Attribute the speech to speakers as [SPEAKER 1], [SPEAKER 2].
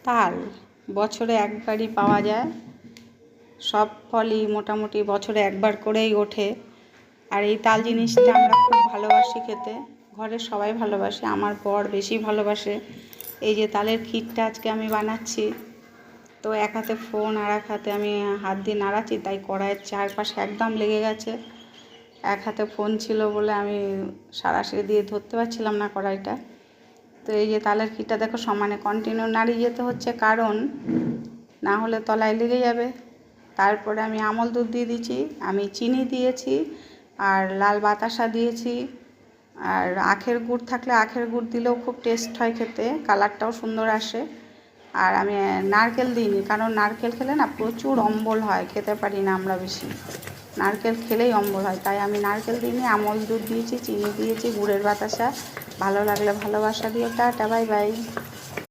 [SPEAKER 1] তাল বছরে একবারই পাওয়া যায়। সব ফলই মোটামুটি বছরে একবার করেই ওঠে। আর এই তাল জিনিসটা আমরা খুব ভালোবাসি খেতে, ঘরের সবাই ভালোবাসে, আমার বর বেশি ভালোবাসে। এই যে তালের ক্ষীরটা আজকে আমি বানাচ্ছি, তো এক হাতে ফোন আর এক হাতে আমি হাত দিয়ে নাড়াচ্ছি, তাই কড়াইয়ের চারপাশে একদম লেগে গেছে। এক হাতে ফোন ছিল বলে আমি সারাশি দিয়ে ধরতে পারছিলাম না কড়াইটা। তো এই যে তালের ক্ষীরটা দেখো সমানে কন্টিনিউ নাড়িয়ে যেতে হচ্ছে, কারণ না হলে তলায় লেগে যাবে। তারপরে আমি আমল দুধ দিয়ে দিয়েছি, আমি চিনি দিয়েছি, আর লাল বাতাসা দিয়েছি, আর আখের গুড় থাকলে আখের গুড় দিলেও খুব টেস্ট হয় খেতে, কালারটাও সুন্দর আসে। আর আমি নারকেল দিইনি, কারণ নারকেল খেলে না প্রচুর অম্বল হয়, খেতে পারি না আমরা বেশি, নারকেল খেলেই অম্বল হয়, তাই আমি নারকেল দিইনি। আমল দুধ দিয়েছি, চিনি দিয়েছি, গুড়ের বাতাসা। ভালো লাগলে ভালোবাসা দিও। Tata, bye bye.